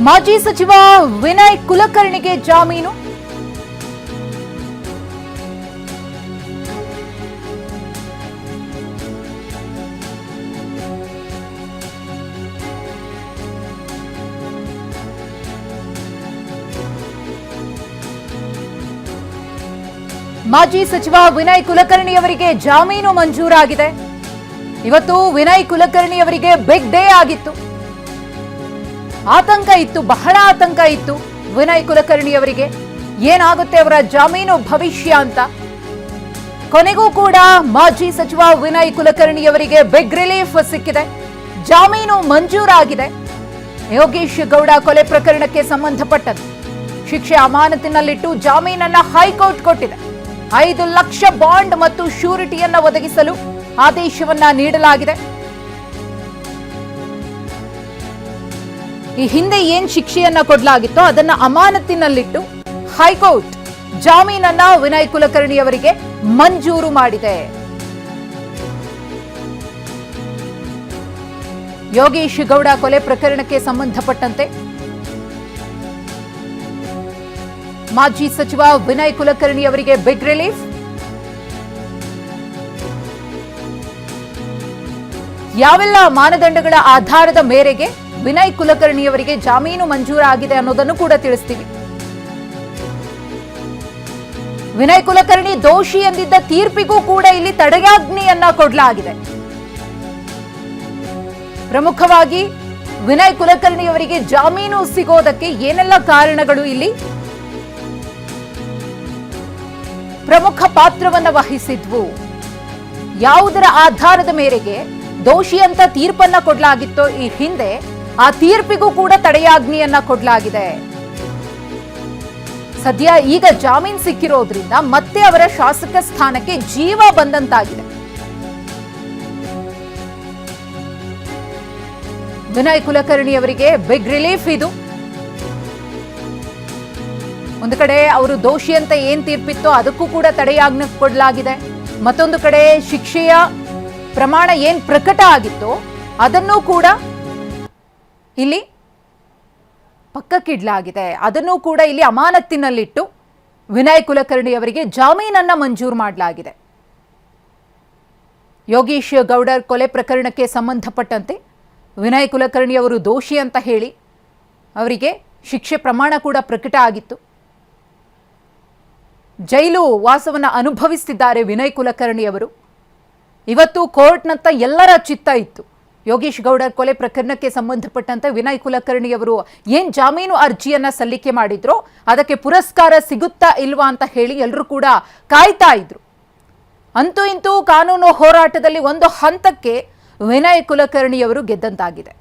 ಮಾಜಿ ಸಚಿವ ವಿನಯ್ ಕುಲಕರ್ಣಿಗೆ ಜಾಮೀನು. ಮಾಜಿ ಸಚಿವ ವಿನಯ್ ಕುಲಕರ್ಣಿ ಅವರಿಗೆ ಜಾಮೀನು ಮಂಜೂರಾಗಿದೆ. ಇವತ್ತು ವಿನಯ್ ಕುಲಕರ್ಣಿ ಅವರಿಗೆ ಬಿಗ್ ಡೇ ಆಗಿತ್ತು. ಆತಂಕ ಇತ್ತು, ಬಹಳ ಆತಂಕ ಇತ್ತು ವಿನಯ್ ಕುಲಕರ್ಣಿ ಅವರಿಗೆ. ಏನಾಗುತ್ತೆ ಅವರ ಜಾಮೀನು ಭವಿಷ್ಯ ಅಂತ. ಕೊನೆಗೂ ಕೂಡ ಮಾಜಿ ಸಚಿವ ವಿನಯ್ ಕುಲಕರ್ಣಿ ಅವರಿಗೆ ಬಿಗ್ ರಿಲೀಫ್ ಸಿಕ್ಕಿದೆ. ಜಾಮೀನು ಮಂಜೂರಾಗಿದೆ. ಯೋಗೇಶ್ ಗೌಡ ಕೊಲೆ ಪ್ರಕರಣಕ್ಕೆ ಸಂಬಂಧಪಟ್ಟಂತೆ ಶಿಕ್ಷೆ ಅಮಾನತಿನಲ್ಲಿಟ್ಟು ಜಾಮೀನನ್ನ ಹೈಕೋರ್ಟ್ ಕೊಟ್ಟಿದೆ. 5 ಲಕ್ಷ ಬಾಂಡ್ ಮತ್ತು ಶ್ಯೂರಿಟಿಯನ್ನ ಒದಗಿಸಲು ಆದೇಶವನ್ನ ನೀಡಲಾಗಿದೆ. ಈ ಹಿಂದೆ ಏನ್ ಶಿಕ್ಷೆಯನ್ನ ಕೊಡಲಾಗಿತ್ತೋ ಅದನ್ನ ಅಮಾನತಿನಲ್ಲಿಟ್ಟು ಹೈಕೋರ್ಟ್ ಜಾಮೀನನ್ನ ವಿನಯ್ ಕುಲಕರ್ಣಿ ಅವರಿಗೆ ಮಂಜೂರು ಮಾಡಿದೆ. ಯೋಗೇಶ್ ಗೌಡ ಕೊಲೆ ಪ್ರಕರಣಕ್ಕೆ ಸಂಬಂಧಪಟ್ಟಂತೆ ಮಾಜಿ ಸಚಿವ ವಿನಯ್ ಕುಲಕರ್ಣಿ ಅವರಿಗೆ ಬಿಗ್ ರಿಲೀಫ್. ಯಾವೆಲ್ಲ ಮಾನದಂಡಗಳ ಆಧಾರದ ಮೇರೆಗೆ ವಿನಯ್ ಕುಲಕರ್ಣಿ ಅವರಿಗೆ ಜಾಮೀನು ಮಂಜೂರಾಗಿದೆ ಅನ್ನೋದನ್ನು ಕೂಡ ತಿಳಿಸ್ತೀವಿ. ವಿನಯ್ ಕುಲಕರ್ಣಿ ದೋಷಿ ಎಂದಿದ್ದ ತೀರ್ಪಿಗೂ ಕೂಡ ಇಲ್ಲಿ ತಡೆಯಾಜ್ಞೆಯನ್ನ ಕೊಡಲಾಗಿದೆ. ಪ್ರಮುಖವಾಗಿ ವಿನಯ್ ಕುಲಕರ್ಣಿ ಅವರಿಗೆ ಜಾಮೀನು ಸಿಗೋದಕ್ಕೆ ಏನೆಲ್ಲ ಕಾರಣಗಳು ಇಲ್ಲಿ ಪ್ರಮುಖ ಪಾತ್ರವನ್ನು ವಹಿಸಿದ್ವು, ಯಾವುದರ ಆಧಾರದ ಮೇರೆಗೆ ದೋಷಿ ಅಂತ ತೀರ್ಪನ್ನ ಕೊಡಲಾಗಿತ್ತೋ ಈ ಹಿಂದೆ, ಆ ತೀರ್ಪಿಗೂ ಕೂಡ ತಡೆಯಾಜ್ಞೆಯನ್ನ ಕೊಡಲಾಗಿದೆ. ಸದ್ಯ ಈಗ ಜಾಮೀನು ಸಿಕ್ಕಿರೋದ್ರಿಂದ ಮತ್ತೆ ಅವರ ಶಾಸಕ ಸ್ಥಾನಕ್ಕೆ ಜೀವ ಬಂದಂತಾಗಿದೆ. ವಿನಯ್ ಕುಲಕರ್ಣಿ ಅವರಿಗೆ ಬಿಗ್ ರಿಲೀಫ್ ಇದು. ಒಂದು ಕಡೆ ಅವರು ದೋಷಿ ಅಂತ ಏನ್ ತೀರ್ಪಿತ್ತೋ ಅದಕ್ಕೂ ಕೂಡ ತಡೆಯಾಜ್ಞೆ ಕೊಡಲಾಗಿದೆ. ಮತ್ತೊಂದು ಕಡೆ ಶಿಕ್ಷೆಯ ಪ್ರಮಾಣ ಏನ್ ಪ್ರಕಟ ಆಗಿತ್ತೋ ಅದನ್ನೂ ಕೂಡ ಇಲ್ಲಿ ಪಕ್ಕಕ್ಕಿಡಲಾಗಿದೆ. ಅದನ್ನೂ ಕೂಡ ಇಲ್ಲಿ ಅಮಾನತಿನಲ್ಲಿಟ್ಟು ವಿನಯ್ ಕುಲಕರ್ಣಿ ಅವರಿಗೆ ಜಾಮೀನನ್ನ ಮಂಜೂರು ಮಾಡಲಾಗಿದೆ. ಯೋಗೇಶ್ ಗೌಡರ್ ಕೊಲೆ ಪ್ರಕರಣಕ್ಕೆ ಸಂಬಂಧಪಟ್ಟಂತೆ ವಿನಯ್ ಕುಲಕರ್ಣಿ ಅವರು ದೋಷಿ ಅಂತ ಹೇಳಿ ಅವರಿಗೆ ಶಿಕ್ಷೆ ಪ್ರಮಾಣ ಕೂಡ ಪ್ರಕಟ ಆಗಿತ್ತು. ಜೈಲು ವಾಸವನ್ನು ಅನುಭವಿಸುತ್ತಿದ್ದಾರೆ ವಿನಯ್ ಕುಲಕರ್ಣಿ ಅವರು. ಇವತ್ತು ಕೋರ್ಟ್ನತ್ತ ಎಲ್ಲರ ಚಿತ್ತ ಇತ್ತು. ಯೋಗೇಶ್ ಗೌಡರ್ ಕೊಲೆ ಪ್ರಕರಣಕ್ಕೆ ಸಂಬಂಧಪಟ್ಟಂತೆ ವಿನಯ್ ಕುಲಕರ್ಣಿ ಅವರು ಏನ್ ಜಾಮೀನು ಅರ್ಜಿಯನ್ನ ಸಲ್ಲಿಕೆ ಮಾಡಿದ್ರೋ ಅದಕ್ಕೆ ಪುರಸ್ಕಾರ ಸಿಗುತ್ತಾ ಇಲ್ವಾ ಅಂತ ಹೇಳಿ ಎಲ್ಲರೂ ಕೂಡ ಕಾಯ್ತಾ ಇದ್ರು. ಅಂತೂ ಇಂತೂ ಕಾನೂನು ಹೋರಾಟದಲ್ಲಿ ಒಂದು ಹಂತಕ್ಕೆ ವಿನಯ್ ಕುಲಕರ್ಣಿ ಅವರು ಗೆದ್ದಂತಾಗಿದೆ.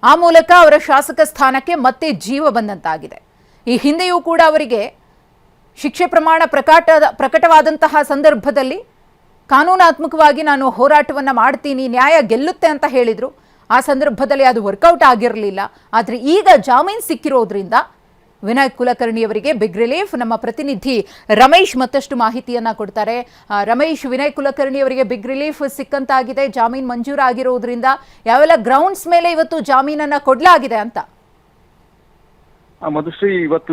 ಆ ಮೂಲಕ ಅವರ ಶಾಸಕ ಸ್ಥಾನಕ್ಕೆ ಮತ್ತೆ ಜೀವ ಬಂದಂತಾಗಿದೆ. ಈ ಹಿಂದೆಯೂ ಕೂಡ ಅವರಿಗೆ ಶಿಕ್ಷೆ ಪ್ರಮಾಣ ಪ್ರಕಟವಾದಂತಹ ಸಂದರ್ಭದಲ್ಲಿ ಕಾನೂನಾತ್ಮಕವಾಗಿ ನಾನು ಹೋರಾಟವನ್ನು ಮಾಡ್ತೀನಿ, ನ್ಯಾಯ ಗೆಲ್ಲುತ್ತೆ ಅಂತ ಹೇಳಿದ್ರು. ಆ ಸಂದರ್ಭದಲ್ಲಿ ಅದು ವರ್ಕೌಟ್ ಆಗಿರಲಿಲ್ಲ. ಆದರೆ ಈಗ ಜಾಮೀನು ಸಿಕ್ಕಿರೋದ್ರಿಂದ ವಿನಯ್ ಕುಲಕರ್ಣಿ ಅವರಿಗೆ ಬಿಗ್ ರಿಲೀಫ್. ನಮ್ಮ ಪ್ರತಿನಿಧಿ ರಮೇಶ್ ಮತ್ತಷ್ಟು ಮಾಹಿತಿಯನ್ನ ಕೊಡ್ತಾರೆ. ರಮೇಶ್, ವಿನಯ್ ಕುಲಕರ್ಣಿ ಅವರಿಗೆ ಬಿಗ್ ರಿಲೀಫ್ ಸಿಕ್ಕಂತಾಗಿದೆ, ಜಾಮೀನು ಮಂಜೂರಾಗಿರೋದ್ರಿಂದ ಯಾವೆಲ್ಲ ಗ್ರೌಂಡ್ಸ್ ಮೇಲೆ ಇವತ್ತು ಜಾಮೀನನ್ನ ಕೊಡಲಾಗಿದೆ ಅಂತ? ಮಧುಶ್ರೀ, ಇವತ್ತು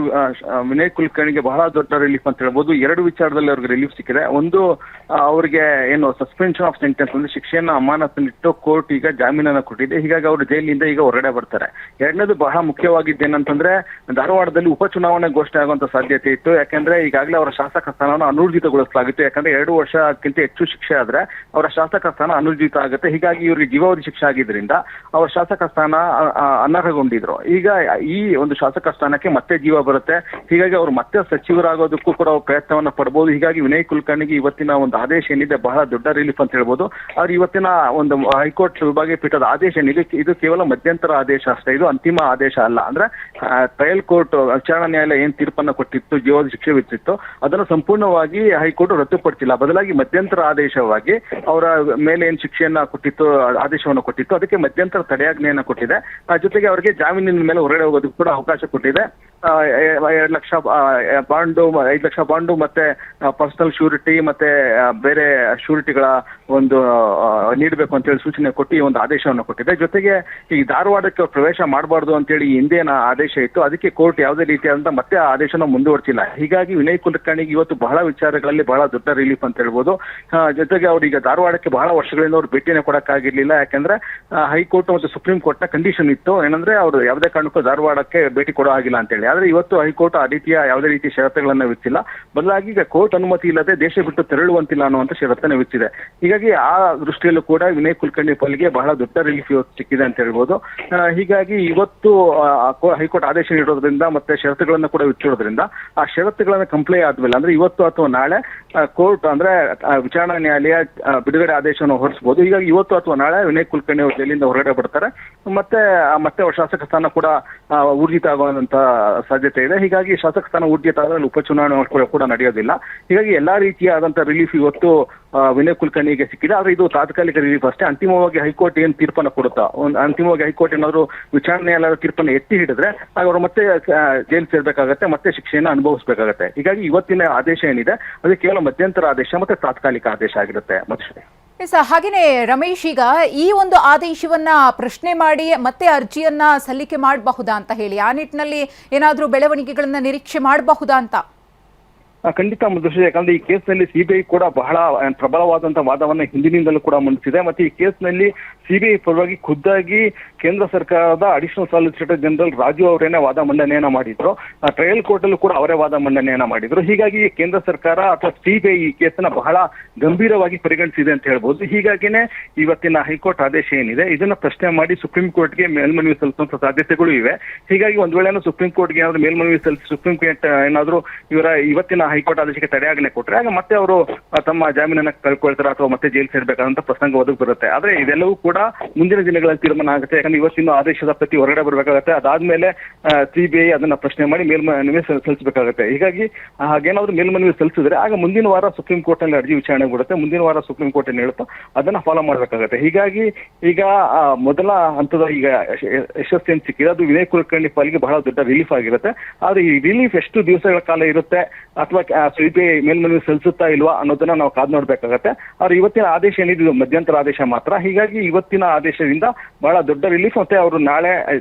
ವಿನಯ್ ಕುಲಕರ್ಣಿಗೆ ಬಹಳ ದೊಡ್ಡ ರಿಲೀಫ್ ಅಂತ ಹೇಳ್ಬೋದು. 2 ವಿಚಾರದಲ್ಲಿ ಅವ್ರಿಗೆ ರಿಲೀಫ್ ಸಿಕ್ಕಿದೆ. ಒಂದು, ಅವರಿಗೆ ಏನು ಸಸ್ಪೆನ್ಷನ್ ಆಫ್ ಸೆಂಟೆನ್ಸ್ ಅಂದ್ರೆ ಶಿಕ್ಷೆಯನ್ನ ಅಮಾನತಿನಿಟ್ಟು ಕೋರ್ಟ್ ಈಗ ಜಾಮೀನನ್ನ ಕೊಟ್ಟಿದೆ. ಹೀಗಾಗಿ ಅವರು ಜೈಲಿನಿಂದ ಈಗ ಹೊರಗಡೆ ಬರ್ತಾರೆ. ಎರಡನೇದು ಬಹಳ ಮುಖ್ಯವಾಗಿದ್ದೇನಂತಂದ್ರೆ, ಧಾರವಾಡದಲ್ಲಿ ಉಪಚುನಾವಣೆ ಘೋಷಣೆ ಆಗುವಂತ ಸಾಧ್ಯತೆ ಇತ್ತು. ಯಾಕಂದ್ರೆ ಈಗಾಗಲೇ ಅವರ ಶಾಸಕ ಸ್ಥಾನವನ್ನು ಅನೂರ್ಜಿತಗೊಳಿಸಲಾಗಿತ್ತು. ಯಾಕಂದ್ರೆ 2 ವರ್ಷಕ್ಕಿಂತ ಹೆಚ್ಚು ಶಿಕ್ಷೆ ಆದ್ರೆ ಅವರ ಶಾಸಕ ಸ್ಥಾನ ಅನೂರ್ಜಿತ ಆಗುತ್ತೆ. ಹೀಗಾಗಿ ಇವರಿಗೆ ಜೀವಾವಧಿ ಶಿಕ್ಷೆ ಆಗಿದ್ರಿಂದ ಅವರ ಶಾಸಕ ಸ್ಥಾನ ಅನರ್ಹಗೊಂಡಿದ್ರು. ಈಗ ಈ ಒಂದು ಶಾಸಕ ಸ್ಥಾನಕ್ಕೆ ಮತ್ತೆ ಜೀವ ಬರುತ್ತೆ. ಹೀಗಾಗಿ ಅವರು ಮತ್ತೆ ಸಚಿವರಾಗೋದಕ್ಕೂ ಕೂಡ ಪ್ರಯತ್ನವನ್ನ ಪಡಬಹುದು. ಹೀಗಾಗಿ ವಿನಯ್ ಕುಲಕರ್ಣಿಗೆ ಇವತ್ತಿನ ಒಂದು ಆದೇಶ ಏನಿದೆ ಬಹಳ ದೊಡ್ಡ ರಿಲೀಫ್ ಅಂತ ಹೇಳ್ಬೋದು. ಆದ್ರೆ ಇವತ್ತಿನ ಒಂದು ಹೈಕೋರ್ಟ್ ವಿಭಾಗೀಯ ಪೀಠದ ಆದೇಶ ಏನಿದೆ ಇದು ಕೇವಲ ಮಧ್ಯಂತರ ಆದೇಶ ಅಷ್ಟೇ, ಇದು ಅಂತಿಮ ಆದೇಶ ಅಲ್ಲ. ಅಂದ್ರೆ ಟ್ರಯಲ್ ಕೋರ್ಟ್ ವಿಚಾರಣಾ ನ್ಯಾಯಾಲಯ ಏನ್ ತೀರ್ಪನ್ನ ಕೊಟ್ಟಿತ್ತು, ಜೀವಾವಧಿ ಶಿಕ್ಷೆ ವಿಧಿಸಿತ್ತು, ಅದನ್ನು ಸಂಪೂರ್ಣವಾಗಿ ಹೈಕೋರ್ಟ್ ರದ್ದುಪಡಿಸಿಲ್ಲ. ಬದಲಾಗಿ ಮಧ್ಯಂತರ ಆದೇಶವಾಗಿ ಅವರ ಮೇಲೆ ಏನ್ ಶಿಕ್ಷೆಯನ್ನ ಕೊಟ್ಟಿತ್ತು, ಆದೇಶವನ್ನು ಕೊಟ್ಟಿತ್ತು, ಅದಕ್ಕೆ ಮಧ್ಯಂತರ ತಡೆಯಾಜ್ಞೆಯನ್ನ ಕೊಟ್ಟಿದೆ. ಜೊತೆಗೆ ಅವರಿಗೆ ಜಾಮೀನಿನ ಮೇಲೆ ಹೊರಗಡೆ ಹೋಗೋದಕ್ಕೂ ಕೂಡ ಅವಕಾಶ ಕೊಟ್ಟಿದೆ. ಕೊಟ್ಟಿದೆ. 2 ಲಕ್ಷ ಬಾಂಡು, 5 ಲಕ್ಷ ಬಾಂಡು ಮತ್ತೆ ಪರ್ಸನಲ್ ಶ್ಯೂರಿಟಿ ಮತ್ತೆ ಬೇರೆ ಶ್ಯೂರಿಟಿಗಳ ಒಂದು ನೀಡಬೇಕು ಅಂತೇಳಿ ಸೂಚನೆ ಕೊಟ್ಟು ಒಂದು ಆದೇಶವನ್ನು ಕೊಟ್ಟಿದೆ. ಜೊತೆಗೆ ಈ ಧಾರವಾಡಕ್ಕೆ ಪ್ರವೇಶ ಮಾಡಬಾರ್ದು ಅಂತೇಳಿ ಹಿಂದೇನ ಆದೇಶ ಇತ್ತು, ಅದಕ್ಕೆ ಕೋರ್ಟ್ ಯಾವುದೇ ರೀತಿಯಾದಂತ ಮತ್ತೆ ಆ ಆದೇಶನ ಮುಂದುವರಿಸಿಲ್ಲ. ಹೀಗಾಗಿ ವಿನಯ್ ಕುಲಕರ್ಣಿಗೆ ಇವತ್ತು ಬಹಳ ವಿಚಾರಗಳಲ್ಲಿ ಬಹಳ ದೊಡ್ಡ ರಿಲೀಫ್ ಅಂತ ಹೇಳ್ಬೋದು. ಜೊತೆಗೆ ಅವ್ರೀಗ ಧಾರವಾಡಕ್ಕೆ ಬಹಳ ವರ್ಷಗಳಿಂದ ಅವ್ರು ಭೇಟಿನೇ ಕೊಡಕ್ಕಾಗಿರ್ಲಿಲ್ಲ. ಯಾಕಂದ್ರೆ ಹೈಕೋರ್ಟ್ ಮತ್ತು ಸುಪ್ರೀಂ ಕೋರ್ಟ್ ನ ಕಂಡೀಷನ್ ಇತ್ತು, ಏನಂದ್ರೆ ಅವರು ಯಾವುದೇ ಕಾರಣಕ್ಕೂ ಧಾರವಾಡಕ್ಕೆ ಭೇಟಿ ಕೊಡೋ ಆಗಿಲ್ಲ ಅಂತೇಳಿ. ಆದ್ರೆ ಇವತ್ತು ಹೈಕೋರ್ಟ್ ಆ ರೀತಿಯ ಯಾವುದೇ ರೀತಿಯ ಷರತ್ತುಗಳನ್ನ ವಿಧಿಸಿಲ್ಲ. ಬದಲಾಗಿ ಈಗ ಕೋರ್ಟ್ ಅನುಮತಿ ಇಲ್ಲದೆ ದೇಶ ಬಿಟ್ಟು ತೆರಳುವಂತಿಲ್ಲ ಅನ್ನುವಂತ ಷರತ್ತನ್ನು ವಿಧಿಸಿದೆ. ಹೀಗಾಗಿ ಆ ದೃಷ್ಟಿಯಲ್ಲೂ ಕೂಡ ವಿನಯ್ ಕುಲಕರ್ಣಿ ಪಾಲಿಗೆ ಬಹಳ ದೊಡ್ಡ ರಿಲೀಫ್ ಇವತ್ತು ಸಿಕ್ಕಿದೆ ಅಂತ ಹೇಳ್ಬೋದು. ಹೀಗಾಗಿ ಇವತ್ತು ಹೈಕೋರ್ಟ್ ಆದೇಶ ನೀಡೋದ್ರಿಂದ ಮತ್ತೆ ಷರತ್ತುಗಳನ್ನ ಕೂಡ ವಿಧಿಸಿರೋದ್ರಿಂದ ಆ ಷರತ್ತುಗಳನ್ನ ಕಂಪ್ಲೈ ಆದ್ಮೇಲೆ ಅಂದ್ರೆ ಇವತ್ತು ಅಥವಾ ನಾಳೆ ಕೋರ್ಟ್ ಅಂದ್ರೆ ವಿಚಾರಣಾ ನ್ಯಾಯಾಲಯ ಬಿಡುಗಡೆ ಆದೇಶವನ್ನು ಹೊರಡಿಸಬಹುದು. ಹೀಗಾಗಿ ಇವತ್ತು ಅಥವಾ ನಾಳೆ ವಿನಯ್ ಕುಲಕರ್ಣಿ ಅವರು ಜೈಲಿಂದ ಹೊರಗಡೆ ಬರ್ತಾರೆ. ಮತ್ತೆ ಅವ್ರ ಶಾಸಕ ಸ್ಥಾನ ಕೂಡ ಊರ್ಜಿತ ಆಗುವಂತ ಸಾಧ್ಯತೆ ಇದೆ. ಹೀಗಾಗಿ ಶಾಸಕ ಸ್ಥಾನ ಊರ್ಜಿತ ಆದ್ರೆ ಉಪಚುನಾವಣೆ ಕೂಡ ನಡೆಯೋದಿಲ್ಲ. ಹೀಗಾಗಿ ಎಲ್ಲಾ ರೀತಿಯಾದಂತಹ ರಿಲೀಫ್ ಇವತ್ತು ವಿನಯ್ ಕುಲಕರ್ಣಿಗೆ ಸಿಕ್ಕಿದೆ. ಆದ್ರೆ ಇದು ತಾತ್ಕಾಲಿಕ ರಿಲೀಫ್ ಅಷ್ಟೇ. ಅಂತಿಮವಾಗಿ ಹೈಕೋರ್ಟ್ ಏನ್ ತೀರ್ಪನ್ನು ಕೊಡುತ್ತಾ, ಅಂತಿಮವಾಗಿ ಹೈಕೋರ್ಟ್ ಏನಾದ್ರು ವಿಚಾರಣೆ ನ್ಯಾಯಾಲಯದ ತೀರ್ಪನ್ನು ಎತ್ತಿ ಹಿಡಿದ್ರೆ ಆಗ ಅವರು ಮತ್ತೆ ಜೈಲು ಸೇರ್ಬೇಕಾಗತ್ತೆ, ಮತ್ತೆ ಶಿಕ್ಷೆಯನ್ನು ಅನುಭವಿಸಬೇಕಾಗತ್ತೆ. ಹೀಗಾಗಿ ಇವತ್ತಿನ ಆದೇಶ ಏನಿದೆ ಅದು ಕೇವಲ ಮಧ್ಯಂತರ ಆದೇಶ ಮತ್ತೆ ತಾತ್ಕಾಲಿಕ ಆದೇಶ ಆಗಿರುತ್ತೆ. ಹಾಗೇನೆ ರಮೇಶ್, ಈಗ ಈ ಒಂದು ಆದೇಶವನ್ನ ಪ್ರಶ್ನೆ ಮಾಡಿ ಮತ್ತೆ ಅರ್ಜಿಯನ್ನ ಸಲ್ಲಿಕೆ ಮಾಡಬಹುದಾ ಅಂತ ಹೇಳಿ, ಆ ನಿಟ್ಟಿನಲ್ಲಿ ಏನಾದ್ರೂ ಬೆಳವಣಿಗೆಗಳನ್ನ ನಿರೀಕ್ಷೆ ಮಾಡಬಹುದಾ ಅಂತ? ಖಂಡಿತ ಮುಂದುವರಿಸಿ. ಯಾಕಂದ್ರೆ ಈ ಕೇಸ್ನಲ್ಲಿ ಸಿಬಿಐ ಕೂಡ ಬಹಳ ಪ್ರಬಲವಾದಂತಹ ವಾದವನ್ನ ಹಿಂದಿನಿಂದಲೂ ಕೂಡ ಮಂಡಿಸಿದೆ. ಮತ್ತೆ ಈ ಕೇಸ್ನಲ್ಲಿ ಸಿಬಿಐ ಪರವಾಗಿ ಖುದ್ದಾಗಿ ಕೇಂದ್ರ ಸರ್ಕಾರದ ಅಡಿಷನಲ್ ಸಾಲಿಸಿಟರ್ ಜನರಲ್ ರಾಜು ಅವರೇನೆ ವಾದ ಮಂಡನೆಯನ್ನ ಮಾಡಿದ್ರು. ಟ್ರಯಲ್ ಕೋರ್ಟ್ ಅಲ್ಲೂ ಕೂಡ ಅವರೇ ವಾದ ಮಂಡನೆಯನ್ನ ಮಾಡಿದ್ರು. ಹೀಗಾಗಿ ಕೇಂದ್ರ ಸರ್ಕಾರ ಅಥವಾ ಸಿಬಿಐ ಈ ಕೇಸನ್ನ ಬಹಳ ಗಂಭೀರವಾಗಿ ಪರಿಗಣಿಸಿದೆ ಅಂತ ಹೇಳ್ಬೋದು. ಹೀಗಾಗಿನೇ ಇವತ್ತಿನ ಹೈಕೋರ್ಟ್ ಆದೇಶ ಏನಿದೆ ಇದನ್ನ ಪ್ರಶ್ನೆ ಮಾಡಿ ಸುಪ್ರೀಂ ಕೋರ್ಟ್ಗೆ ಮೇಲ್ಮನವಿ ಸಲ್ಲಿಸುವಂತ ಸಾಧ್ಯತೆಗಳು ಇವೆ. ಹೀಗಾಗಿ ಒಂದ್ ವೇಳೆ ಸುಪ್ರೀಂ ಕೋರ್ಟ್ಗೆ ಏನಾದ್ರು ಮೇಲ್ಮನವಿ ಸಲ್ಲಿಸಿ ಸುಪ್ರೀಂ ಕೋರ್ಟ್ ಏನಾದ್ರು ಇವತ್ತಿನ ಹೈಕೋರ್ಟ್ ಆದೇಶಕ್ಕೆ ತಡೆಯಾಜ್ಞೆ ಕೊಟ್ಟರೆ ಆಗ ಮತ್ತೆ ಅವರು ತಮ್ಮ ಜಾಮೀನನ್ನ ಕಳ್ಕೊಳ್ತಾರೆ ಅಥವಾ ಮತ್ತೆ ಜೈಲು ಸೇರ್ಬೇಕಾದಂತ ಪ್ರಸಂಗ ಒದಗಿ ಬರುತ್ತೆ. ಆದ್ರೆ ಇದೆಲ್ಲವೂ ಕೂಡ ಮುಂದಿನ ದಿನಗಳಲ್ಲಿ ತೀರ್ಮಾನ ಆಗುತ್ತೆ. ಯಾಕಂದ್ರೆ ಇವತ್ತಿನ ಆದೇಶದ ಪ್ರತಿ ಹೊರಗಡೆ ಬರಬೇಕಾಗುತ್ತೆ. ಅದಾದ್ಮೇಲೆ ಸಿಬಿಐ ಅದನ್ನ ಪ್ರಶ್ನೆ ಮಾಡಿ ಮೇಲ್ಮನವಿ ಸಲ್ಲಿಸಬೇಕಾಗುತ್ತೆ. ಹೀಗಾಗಿ ಹಾಗೇನಾದ್ರು ಮೇಲ್ಮನವಿ ಸಲ್ಲಿಸಿದ್ರೆ ಆಗ ಮುಂದಿನ ವಾರ ಸುಪ್ರೀಂ ಕೋರ್ಟ್ ನಲ್ಲಿ ಅರ್ಜಿ ವಿಚಾರಣೆ ಬಿಡುತ್ತೆ. ಮುಂದಿನ ವಾರ ಸುಪ್ರೀಂ ಕೋರ್ಟ್ ಏನ್ ಹೇಳುತ್ತೋ ಅದನ್ನ ಫಾಲೋ ಮಾಡ್ಬೇಕಾಗುತ್ತೆ. ಹೀಗಾಗಿ ಈಗ ಮೊದಲ ಹಂತದ ಈಗ ಯಶಸ್ಸೇನು ಸಿಕ್ಕಿದೆ ಅದು ವಿನಯ್ ಕುಲಕರ್ಣಿ ಪಾಲಿಗೆ ಬಹಳ ದೊಡ್ಡ ರಿಲೀಫ್ ಆಗಿರುತ್ತೆ. ಆದ್ರೆ ಈ ರಿಲೀಫ್ ಎಷ್ಟು ದಿವಸಗಳ ಕಾಲ ಇರುತ್ತೆ ಅಥವಾ ಸಿಬಿಐ ಮೇಲ್ಮನವಿ ಸಲ್ಲಿಸುತ್ತಾ ಇಲ್ವಾ ಅನ್ನೋದನ್ನ ನಾವು ಕಾದ್ ನೋಡ್ಬೇಕಾಗತ್ತೆ. ಆದ್ರೆ ಇವತ್ತಿನ ಆದೇಶ ಏನಿದೆ ಮಧ್ಯಂತರ ಆದೇಶ ಮಾತ್ರ. ಹೀಗಾಗಿ ಇವತ್ತಿನ ಆದೇಶದಿಂದ ಬಹಳ ದೊಡ್ಡ ರಿಲೀಫ್ ಮತ್ತೆ ಅವರು ನಾಳೆ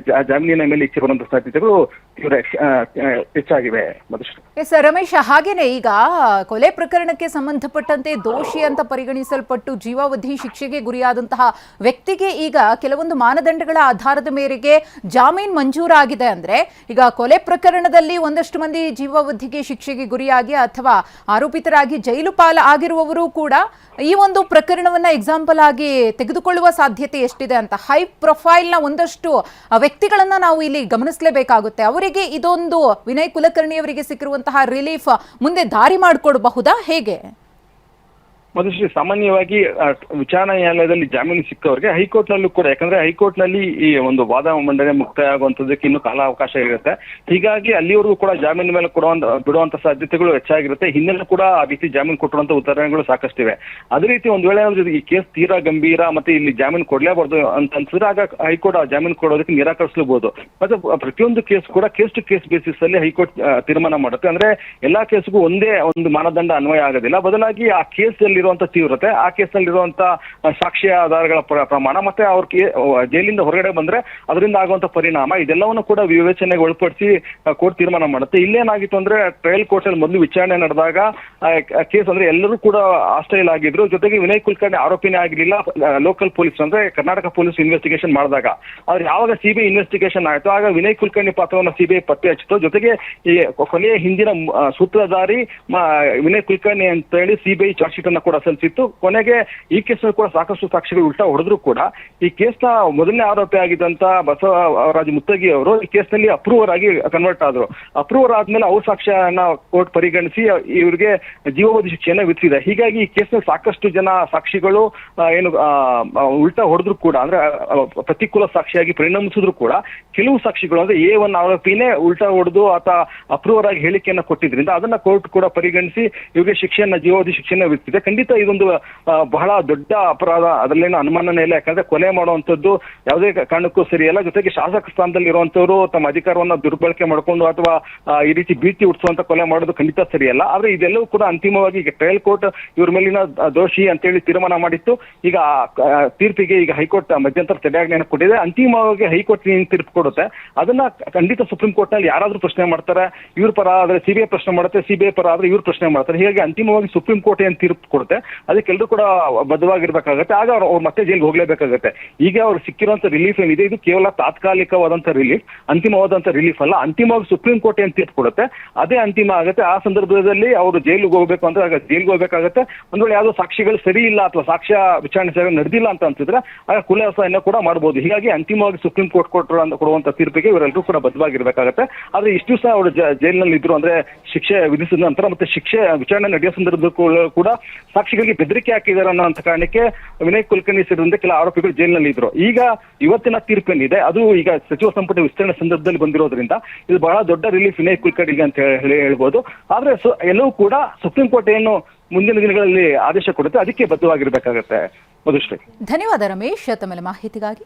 ಜಾಮೀನಿನ ಮೇಲೆ ಇಚ್ಛೆ ಬರುವಂತಹ ಸಾಧ್ಯತೆಗಳು ಹೆಚ್ಚಾಗಿವೆ. ರಮೇಶ್, ಹಾಗೇನೆ ಈಗ ಕೊಲೆ ಪ್ರಕರಣಕ್ಕೆ ಸಂಬಂಧಪಟ್ಟಂತೆ ದೋಷಿ ಅಂತ ಪರಿಗಣಿಸಲ್ಪಟ್ಟು ಜೀವಾವಧಿ ಶಿಕ್ಷೆಗೆ ಗುರಿಯಾದಂತಹ ವ್ಯಕ್ತಿಗೆ ಈಗ ಕೆಲವೊಂದು ಮಾನದಂಡಗಳ ಆಧಾರದ ಮೇರೆಗೆ ಜಾಮೀನು ಮಂಜೂರಾಗಿದೆ. ಅಂದ್ರೆ ಈಗ ಕೊಲೆ ಪ್ರಕರಣದಲ್ಲಿ ಒಂದಷ್ಟು ಮಂದಿ ಜೀವಾವಧಿಗೆ ಶಿಕ್ಷೆಗೆ ಗುರಿಯಾಗಿ ಅಥವಾ ಆರೋಪಿತರಾಗಿ ಜೈಲು ಪಾಲ ಆಗಿರುವವರು ಕೂಡ ಈ ಒಂದು ಪ್ರಕರಣವನ್ನ ಎಕ್ಸಾಂಪಲ್ ಆಗಿ ತೆಗೆದುಕೊಳ್ಳುವ ಸಾಧ್ಯತೆ ಎಷ್ಟಿದೆ ಅಂತ ಹೈ ಪ್ರೊಫೈಲ್ ನ ಒಂದಷ್ಟು ವ್ಯಕ್ತಿಗಳನ್ನ ನಾವು ಇಲ್ಲಿ ಗಮನಿಸಲೇಬೇಕಾಗುತ್ತೆ. ಅವರಿಗೆ ಇದೊಂದು ವಿನಯ್ ಕುಲಕರ್ಣಿ ಅವರಿಗೆ ಸಿಕ್ಕಿರುವಂತಹ ರಿಲೀಫ್ ಮುಂದೆ ದಾರಿ ಮಾಡಿಕೊಡಬಹುದಾ, ಹೇಗೆ? ಮಧುಶ್ರೀ, ಸಾಮಾನ್ಯವಾಗಿ ವಿಚಾರಣಾ ನ್ಯಾಯಾಲಯದಲ್ಲಿ ಜಾಮೀನು ಸಿಕ್ಕವರಿಗೆ ಹೈಕೋರ್ಟ್ ನಲ್ಲೂ ಕೂಡ, ಯಾಕಂದ್ರೆ ಹೈಕೋರ್ಟ್ ನಲ್ಲಿ ಈ ಒಂದು ವಾದ ಮಂಡನೆ ಮುಕ್ತಾಯ ಆಗುವಂತದಕ್ಕೆ ಇನ್ನೂ ಕಾಲಾವಕಾಶ ಇರುತ್ತೆ. ಹೀಗಾಗಿ ಅಲ್ಲಿವರೆಗೂ ಕೂಡ ಜಾಮೀನು ಮೇಲೆ ಬಿಡುವಂತ ಸಾಧ್ಯತೆಗಳು ಹೆಚ್ಚಾಗಿರುತ್ತೆ. ಹಿಂದೆಲ್ಲೂ ಕೂಡ ಆ ರೀತಿ ಜಾಮೀನು ಕೊಟ್ಟಿರುವಂತ ಉದಾಹರಣೆಗಳು ಸಾಕಷ್ಟಿವೆ. ಅದೇ ರೀತಿ ಒಂದ್ ವೇಳೆ ಈ ಕೇಸ್ ತೀರಾ ಗಂಭೀರ ಮತ್ತೆ ಇಲ್ಲಿ ಜಾಮೀನು ಕೊಡ್ಲೇಬಾರ್ದು ಅಂತ ಅನ್ಸಿದ್ರೆ ಆಗ ಹೈಕೋರ್ಟ್ ಆ ಜಾಮೀನು ಕೊಡೋದಕ್ಕೆ ನಿರಾಕರಿಸಲೂಬಹುದು. ಮತ್ತೆ ಪ್ರತಿಯೊಂದು ಕೇಸ್ ಕೂಡ ಕೇಸ್ ಟು ಕೇಸ್ ಬೇಸಿಸ್ ಅಲ್ಲಿ ಹೈಕೋರ್ಟ್ ತೀರ್ಮಾನ ಮಾಡುತ್ತೆ. ಅಂದ್ರೆ ಎಲ್ಲಾ ಕೇಸ್ಗೂ ಒಂದೇ ಒಂದು ಮಾನದಂಡ ಅನ್ವಯ ಆಗೋದಿಲ್ಲ. ಬದಲಾಗಿ ಆ ಕೇಸ್ ಅಲ್ಲಿ ತೀವ್ರತೆ, ಆ ಕೇಸ್ನಲ್ಲಿರುವಂತ ಸಾಕ್ಷ್ಯ ಆಧಾರಗಳ ಪ್ರಮಾಣ ಮತ್ತೆ ಅವ್ರ ಜೈಲಿಂದ ಹೊರಗಡೆ ಬಂದ್ರೆ ಅದರಿಂದ ಆಗುವಂತ ಪರಿಣಾಮ ಇದೆಲ್ಲವನ್ನು ಕೂಡ ವಿವೇಚನೆಗೆ ಒಳಪಡಿಸಿ ಕೋರ್ಟ್ ತೀರ್ಮಾನ ಮಾಡುತ್ತೆ. ಇಲ್ಲೇನಾಗಿತ್ತು ಅಂದ್ರೆ ಟ್ರಯಲ್ ಕೋರ್ಟ್ ಅಲ್ಲಿ ಮೊದಲು ವಿಚಾರಣೆ ನಡೆದಾಗ ಕೇಸ್ ಅಂದ್ರೆ ಎಲ್ಲರೂ ಕೂಡ ಹಾಸ್ಟೈಲ್ ಆಗಿದ್ರು. ಜೊತೆಗೆ ವಿನಯ್ ಕುಲಕರ್ಣಿ ಆರೋಪಿನೇ ಆಗಿರ್ಲಿಲ್ಲ. ಲೋಕಲ್ ಪೊಲೀಸ್ ಅಂದ್ರೆ ಕರ್ನಾಟಕ ಪೊಲೀಸ್ ಇನ್ವೆಸ್ಟಿಗೇಷನ್ ಮಾಡಿದಾಗ ಆದ್ರೆ ಯಾವಾಗ ಸಿಬಿಐ ಇನ್ವೆಸ್ಟಿಗೇಷನ್ ಆಯ್ತು ಆಗ ವಿನಯ್ ಕುಲಕರ್ಣಿ ಪಾತ್ರವನ್ನು ಸಿಬಿಐ ಪತ್ತೆ ಹಚ್ಚಿತು. ಜೊತೆಗೆ ಈ ಕೊನೆಯ ಹಿಂದಿನ ಸೂತ್ರಧಾರಿ ವಿನಯ್ ಕುಲಕರ್ಣಿ ಅಂತ ಹೇಳಿ ಸಿಬಿಐ ಚಾರ್ಜ್ ಶೀಟ್ ಅನ್ನ ಕೂಡ ಸಲ್ಲಿಸಿತ್ತು. ಕೊನೆಗೆ ಈ ಕೇಸ್ ಕೂಡ ಸಾಕಷ್ಟು ಸಾಕ್ಷಿಗಳು ಉಲ್ಟಾ ಹೊಡೆದ್ರು ಕೂಡ ಈ ಕೇಸ್ನ ಮೊದಲನೇ ಆರೋಪಿ ಆಗಿದ್ದಂತ ಬಸವರಾಜ ಮುತ್ತಗಿ ಅವರು ಈ ಕೇಸ್ನಲ್ಲಿ ಅಪ್ರೂವರ್ ಆಗಿ ಕನ್ವರ್ಟ್ ಆದ್ರು. ಅಪ್ರೂವರ್ ಆದ್ಮೇಲೆ ಅವ್ರ ಸಾಕ್ಷ್ಯನ ಕೋರ್ಟ್ ಪರಿಗಣಿಸಿ ಇವರಿಗೆ ಜೀವಾವಧಿ ಶಿಕ್ಷೆಯನ್ನ ವಿಧಿಸಿದೆ. ಹೀಗಾಗಿ ಈ ಕೇಸ್ನಲ್ಲಿ ಸಾಕಷ್ಟು ಜನ ಸಾಕ್ಷಿಗಳು ಏನು ಉಲ್ಟಾ ಹೊಡೆದ್ರು ಕೂಡ ಅಂದ್ರೆ ಪ್ರತಿಕೂಲ ಸಾಕ್ಷಿಯಾಗಿ ಪರಿಣಮಿಸಿದ್ರು ಕೂಡ ಕೆಲವು ಸಾಕ್ಷಿಗಳು ಅಂದ್ರೆ A1 ಆರೋಪಿನೇ ಉಲ್ಟಾ ಹೊಡೆದು ಅಥವಾ ಅಪ್ರೂವರ್ ಆಗಿ ಹೇಳಿಕೆಯನ್ನ ಕೊಟ್ಟಿದ್ರಿಂದ ಅದನ್ನ ಕೋರ್ಟ್ ಕೂಡ ಪರಿಗಣಿಸಿ ಇವರಿಗೆ ಶಿಕ್ಷೆಯನ್ನ ಜೀವಾವಧಿ ಶಿಕ್ಷೆಯನ್ನ ವಿಧಿಸಿದೆ. ಖಂಡಿತ ಖಂಡಿತ ಇದೊಂದು ಬಹಳ ದೊಡ್ಡ ಅಪರಾಧ, ಅದರಲ್ಲೇನು ಅನುಮಾನನೇ ಇಲ್ಲ. ಯಾಕಂದ್ರೆ ಕೊಲೆ ಮಾಡುವಂಥದ್ದು ಯಾವುದೇ ಕಾರಣಕ್ಕೂ ಸರಿಯಲ್ಲ. ಜೊತೆಗೆ ಶಾಸಕ ಸ್ಥಾನದಲ್ಲಿ ಇರುವಂತವರು ತಮ್ಮ ಅಧಿಕಾರವನ್ನ ದುರ್ಬಳಕೆ ಮಾಡಿಕೊಂಡು ಅಥವಾ ಈ ರೀತಿ ಭೀತಿ ಹುಟ್ಟಿಸುವಂತ ಕೊಲೆ ಮಾಡೋದು ಖಂಡಿತ ಸರಿಯಲ್ಲ. ಆದ್ರೆ ಇದೆಲ್ಲವೂ ಕೂಡ ಅಂತಿಮವಾಗಿ ಈಗ ಟ್ರಯಲ್ ಕೋರ್ಟ್ ಇವ್ರ ಮೇಲಿನ ದೋಷಿ ಅಂತೇಳಿ ತೀರ್ಮಾನ ಮಾಡಿತ್ತು. ಈಗ ತೀರ್ಪಿಗೆ ಈಗ ಹೈಕೋರ್ಟ್ ಮಧ್ಯಂತರ ತಡೆಯಾಜ್ಞೆಯನ್ನು ಕೊಟ್ಟಿದೆ. ಅಂತಿಮವಾಗಿ ಹೈಕೋರ್ಟ್ ಏನ್ ತೀರ್ಪು ಕೊಡುತ್ತೆ ಅದನ್ನ ಖಂಡಿತ ಸುಪ್ರೀಂ ಕೋರ್ಟ್ ನಲ್ಲಿ ಯಾರಾದ್ರೂ ಪ್ರಶ್ನೆ ಮಾಡ್ತಾರೆ. ಇವ್ರ ಪರ ಆದ್ರೆ ಸಿಬಿಐ ಪ್ರಶ್ನೆ ಮಾಡುತ್ತೆ, ಸಿಬಿಐ ಪರ ಆದ್ರೆ ಇವ್ರು ಪ್ರಶ್ನೆ ಮಾಡ್ತಾರೆ. ಹೀಗಾಗಿ ಅಂತಿಮವಾಗಿ ಸುಪ್ರೀಂ ಕೋರ್ಟ್ ಏನ್ ತೀರ್ಪು ಕೊಡುತ್ತೆ ಅದಕ್ಕೆಲ್ಲರೂ ಕೂಡ ಬದ್ಧವಾಗಿರ್ಬೇಕಾಗತ್ತೆ. ಆಗ ಅವ್ರು ಮತ್ತೆ ಜೈಲ್ಗೆ ಹೋಗ್ಲೇಬೇಕಾಗತ್ತೆ. ಈಗ ಅವ್ರು ಸಿಕ್ಕಿರುವಂತ ರಿಲೀಫ್ ಏನಿದೆ ಇದು ಕೇವಲ ತಾತ್ಕಾಲಿಕವಾದಂತ ರಿಲೀಫ್, ಅಂತಿಮವಾದಂತ ರಿಲೀಫ್ ಅಲ್ಲ. ಅಂತಿಮವಾಗಿ ಸುಪ್ರೀಂ ಕೋರ್ಟ್ ಏನ್ ತೀರ್ಪು ಕೊಡುತ್ತೆ ಅದೇ ಅಂತಿಮ ಆಗುತ್ತೆ. ಆ ಸಂದರ್ಭದಲ್ಲಿ ಅವರು ಜೈಲಿಗೆ ಹೋಗ್ಬೇಕು ಅಂದ್ರೆ ಆಗ ಜೈಲಿಗೆ ಹೋಗ್ಬೇಕಾಗತ್ತೆ. ಒಂದ್ ವೇಳೆ ಯಾವ್ದೋ ಸಾಕ್ಷಿಗಳು ಸರಿ ಇಲ್ಲ ಅಥವಾ ಸಾಕ್ಷ್ಯ ವಿಚಾರಣೆ ಸರಿ ನಡೆದಿಲ್ಲ ಅಂತ ಅನ್ಸಿದ್ರೆ ಆಗ ಖುಲಾಸೆಯನ್ನು ಕೂಡ ಮಾಡಬಹುದು. ಹೀಗಾಗಿ ಅಂತಿಮವಾಗಿ ಸುಪ್ರೀಂ ಕೋರ್ಟ್ ಕೊಡುವಂತ ತೀರ್ಪಿಗೆ ಇವರೆಲ್ಲರೂ ಕೂಡ ಬದ್ಧವಾಗಿರ್ಬೇಕಾಗತ್ತೆ. ಆದ್ರೆ ಇಷ್ಟು ದಿವಸ ಅವರು ಜೈಲಿನಲ್ಲಿ ಇದ್ರು ಅಂದ್ರೆ ಶಿಕ್ಷೆ ವಿಧಿಸಿದ ನಂತರ ಮತ್ತೆ ಶಿಕ್ಷೆ ವಿಚಾರಣೆ ನಡೆಯೋ ಸಂದರ್ಭದಲ್ಲೂ ಕೂಡ ಸಾಕ್ಷಿಗಳಿಗೆ ಬೆದರಿಕೆ ಹಾಕಿದ್ದಾರೆ ಅನ್ನೋ ಕಾರಣಕ್ಕೆ ವಿನಯ್ ಕುಲಕರ್ಣಿ ಸೇರಿದಂತೆ ಕೆಲ ಆರೋಪಿಗಳು ಜೈಲಿನಲ್ಲಿ ಇದ್ರು. ಈಗ ಇವತ್ತಿನ ತೀರ್ಪೇನಿದೆ ಅದು ಈಗ ಸಚಿವ ಸಂಪುಟ ವಿಸ್ತರಣೆ ಸಂದರ್ಭದಲ್ಲಿ ಬಂದಿರೋದ್ರಿಂದ ಇದು ಬಹಳ ದೊಡ್ಡ ರಿಲೀಫ್ ವಿನಯ್ ಕುಲಕರ್ಣಿಗೆ ಅಂತ ಹೇಳ್ಬೋದು. ಆದ್ರೆ ಎಲ್ಲವೂ ಕೂಡ ಸುಪ್ರೀಂ ಕೋರ್ಟ್ ಏನು ಮುಂದಿನ ದಿನಗಳಲ್ಲಿ ಆದೇಶ ಕೊಡುತ್ತೆ ಅದಕ್ಕೆ ಬದ್ಧವಾಗಿರ್ಬೇಕಾಗತ್ತೆ. ಮಧುಶ್ರೀ, ಧನ್ಯವಾದ ರಮೇಶ್ ತಮ್ಮೆಲ್ಲ ಮಾಹಿತಿಗಾಗಿ.